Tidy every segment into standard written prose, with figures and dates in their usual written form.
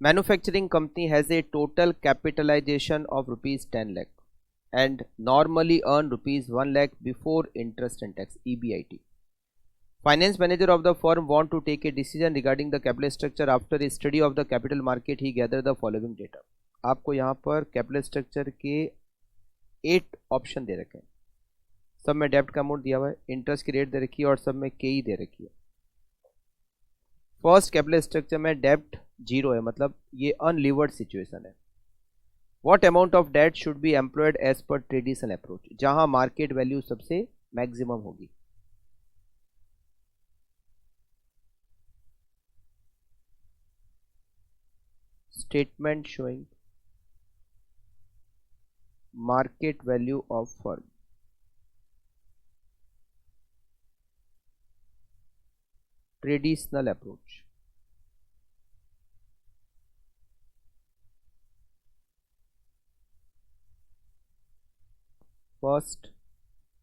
Manufacturing company has a total capitalization of rupees 10 lakh and normally earn rupees 1 lakh before interest and tax, EBIT. Finance manager of the firm want to take a decision regarding the capital structure. After a study of the capital market he gather the following data. आपको यहाँ पर capital structure के 8 option दे रखे हैं. सब में डेब्ट का अमाउंट दिया हुआ है, इंटरेस्ट की रेट दे रखी है और सब में के ही दे रखी है. फर्स्ट कैपिटल स्ट्रक्चर में डेब्ट 0 है, मतलब ये अनलीवर्ड सिचुएशन है. What amount of debt should be employed as per traditional approach, जहां मार्केट वैल्यू सबसे मैक्सिमम होगी. Statement showing market value of firm. Traditional approach. First,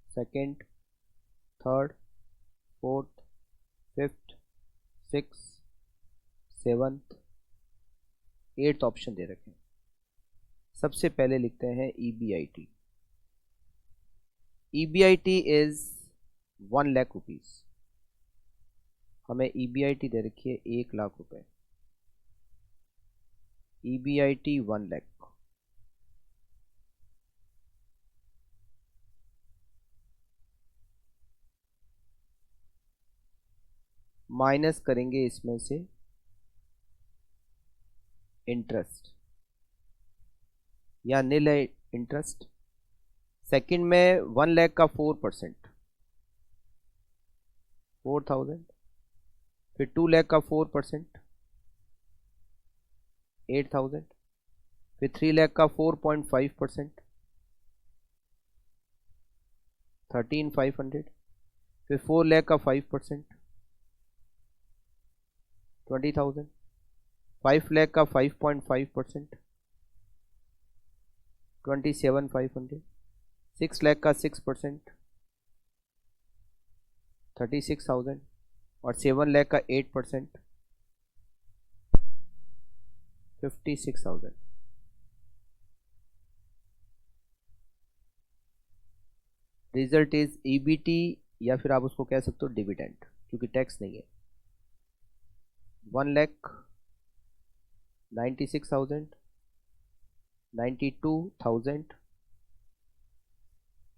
second, third, fourth, fifth, sixth, seventh, eighth option दे रखे हैं. सबसे पहले लिखते हैं EBIT. EBIT is 1 lakh rupees. हमें EBIT दे रखी है 1 लाख रुपए. EBIT 1 लाख. माइनस करेंगे इसमें से इंटरेस्ट या नील है इंटरेस्ट. सेकंड में 1 लाख का 4%, 4,000. फिर 2 लाख का 4%, 8,000. फिर 3 लाख का 4.5%, 13,500. फिर 4 लाख का 5%, 20,000. 5 लाख का 5.5%, 27,500. 6 लाख का 6%, 36,000. और 7 लाख का 8%, 56,000. रिजल्ट इज EBT या फिर आप उसको कह सकते हो डिविडेंड, क्योंकि टैक्स नहीं है. 1 लाख, 96,000, 92,000,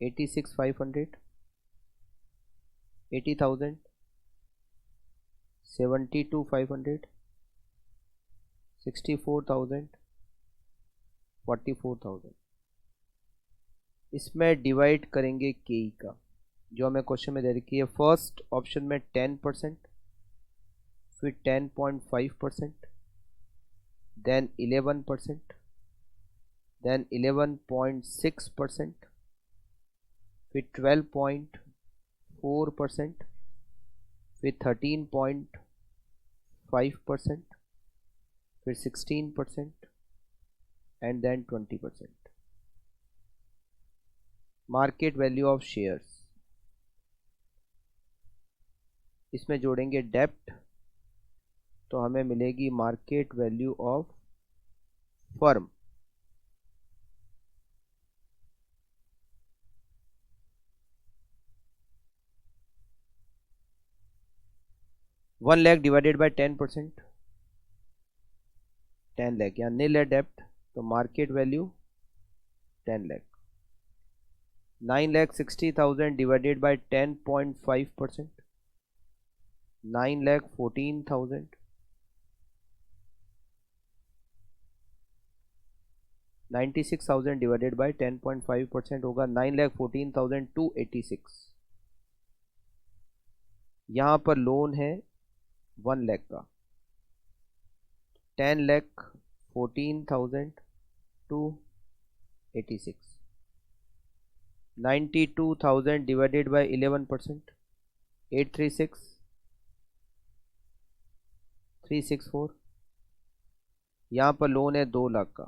86,500, 80,000, 72,500, 64,000, 44,000. इसमें डिवाइड करेंगे के का, जो हमें क्वेश्चन में दे रखी है. फर्स्ट ऑप्शन में 10%, फिर 10.5%, देन 11%, देन 11.6%, फिर 12.4%, फिर 13.5%, फिर 16% and then 20%. Market value of shares, इसमें जोड़ेंगे डेप्ट तो हमें मिलेगी market value of firm. One lakh divided by 10%, 10 lakh. या नील है डेप्ट तो market value 10 lakh. 9,60,000 divided by 10.5%, 9,14,000. 96,000 divided by 10.5% होगा 9,14,286. यहाँ पर लोन है 1 लाख का. 10,14,286. 92,000 डिवाइडेड बाय 11%, 836,364. यहाँ पर लोन है 2 लाख का,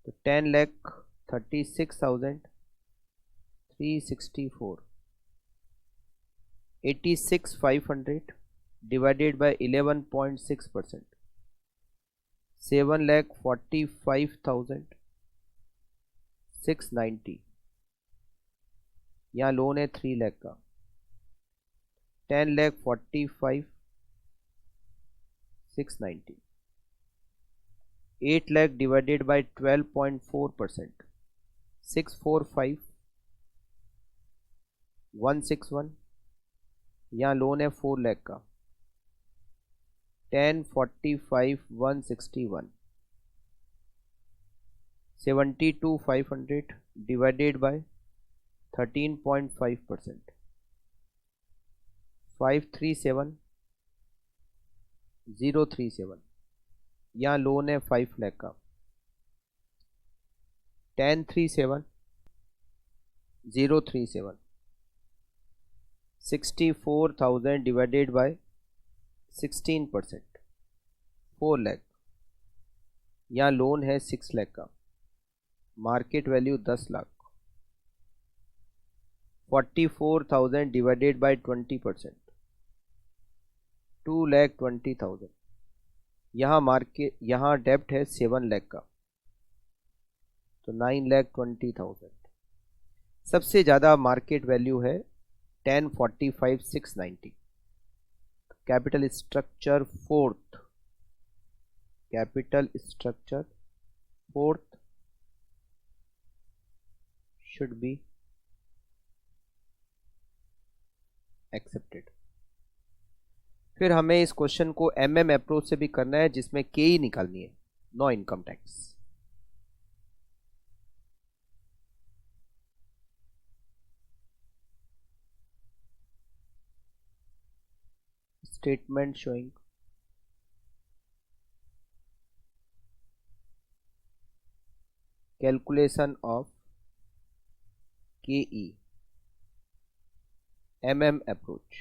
तो 10,36,364. 86,500 डिवाइडेड बाय 11.6%, 7,45,690, यहाँ लोन है 3 लाख का। 10,45,690, 8 lakh divided by 12.4%, 645,161, यहाँ लोन है 4 लाख का। 10,45,161, 72,500 divided by 13.5%, 537,037, यहाँ लोन है 5 लाख का। 10,37,037, 64,000 divided by 16%, 4 लाख, यहाँ लोन है 6 लाख का। Market value 10 lakh. 44,000 divided by 20%, 2,20,000, यहाँ डेप्ट है 7 लाख का, तो 9,20,000। सबसे ज़्यादा मार्केट वैल्यू है 10,45,690। Capital structure fourth should be accepted। फिर हमें इस क्वेश्चन को MM अप्रोच से भी करना है, जिसमें KE निकालनी है, no income tax. Statement showing calculation of KE MM approach।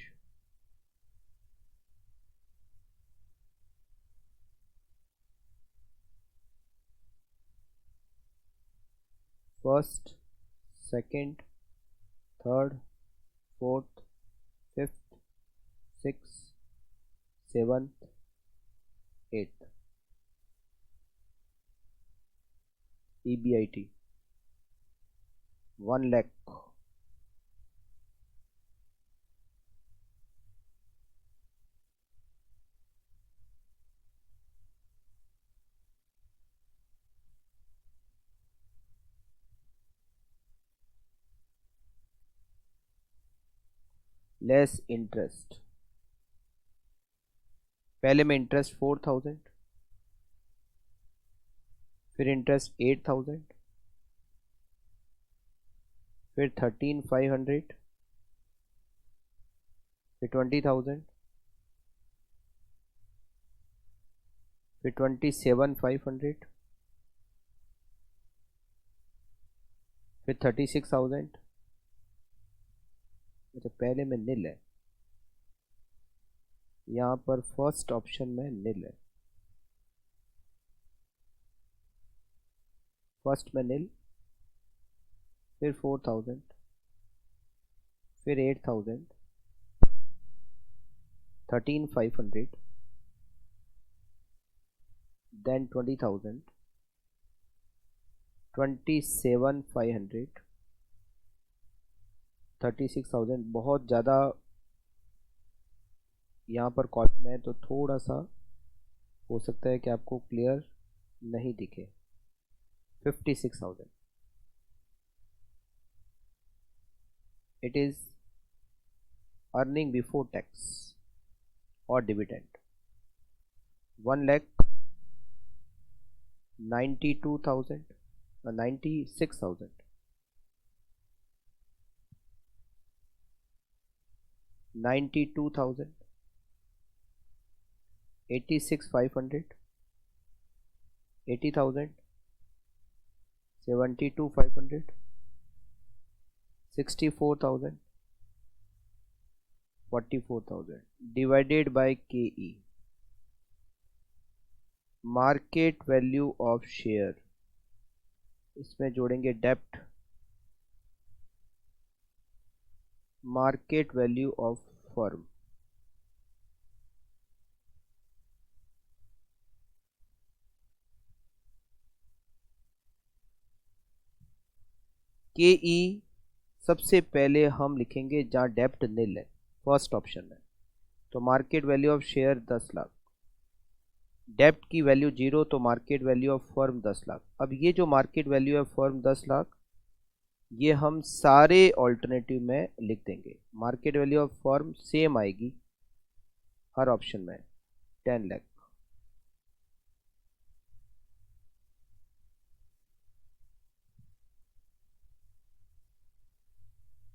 First, second, third, fourth, fifth, six, seventh, eighth. EBIT 1 lakh, less interest. पहले में इंटरेस्ट 4,000, फिर इंटरेस्ट 8,000, फिर 13,500, फिर 20,000, फिर 27,500, फिर 36,000। अच्छा, पहले में नील है, यहाँ पर फर्स्ट ऑप्शन में नील है। फर्स्ट में नील, फिर 4,000, फिर 8,000, 13,500, then 20,000, 27,500, 36,000। बहुत ज़्यादा यहाँ पर कॉलम है, तो थोड़ा सा हो सकता है कि आपको क्लियर नहीं दिखे। 56,000, it is earning before tax or dividend। 1 lakh 92,000, 96,000, 92,000, 86,500, 80,000, 72,500, 64,000, 44,000 divided by KE। Market value of share, इसमें जोड़ेंगे डेप्ट, मार्केट वैल्यू ऑफ फर्म, के ई सबसे पहले हम लिखेंगे जहाँ डेप्ट नील है, फर्स्ट ऑप्शन में। तो market value of share 10 lakh, डेप्ट की वैल्यू 0, तो market value of firm 10 lakh. अब ये जो मार्केट वैल्यू है फर्म 10 लाख, ये हम सारे ऑल्टरनेटिव में लिख देंगे। Market value of firm same आएगी हर ऑप्शन में, 10 लाख।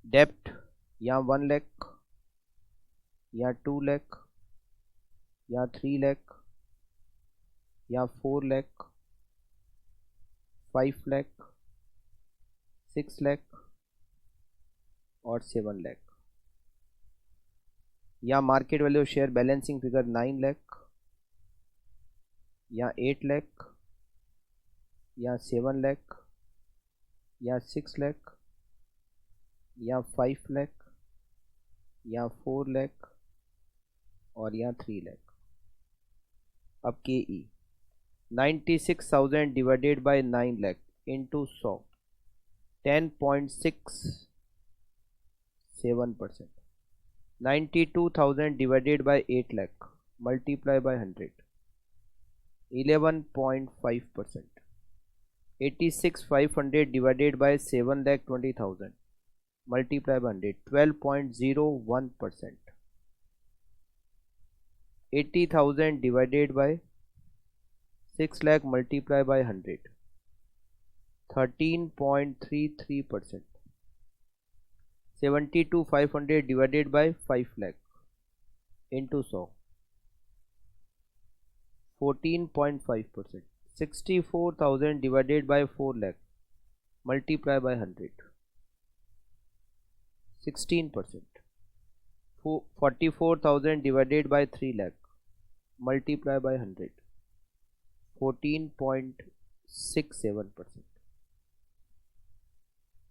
डेप्ट यहाँ 1 लाख, यहाँ 2 लाख, यहाँ 3 लाख, यहाँ 4 लाख, 5 लाख, 6 लाख और 7 लाख। यहाँ market value share balancing figure 9 lakh, यहाँ 8 लाख, यहाँ 7 लाख, यहाँ 6 लाख, यहाँ 5 लाख, यहाँ 4 लाख और यहाँ 3 लाख। अब के ई 96,000 divided by 9 lakh into 100, 10.67%। 92,000 divided by 8 lakh multiply by 100, 11.5%। 86,500 divided by 7,20,000 multiply by 100, 12.01%। 80,000 divided by 6 lakh multiply by 100, 13.33%। 72,500 divided by 5 lakh into 100, 14.5%। 64,000 divided by 4 lakh multiply by 100, 16%। 44,000 divided by 3 lakh multiply by 100, 14.67%।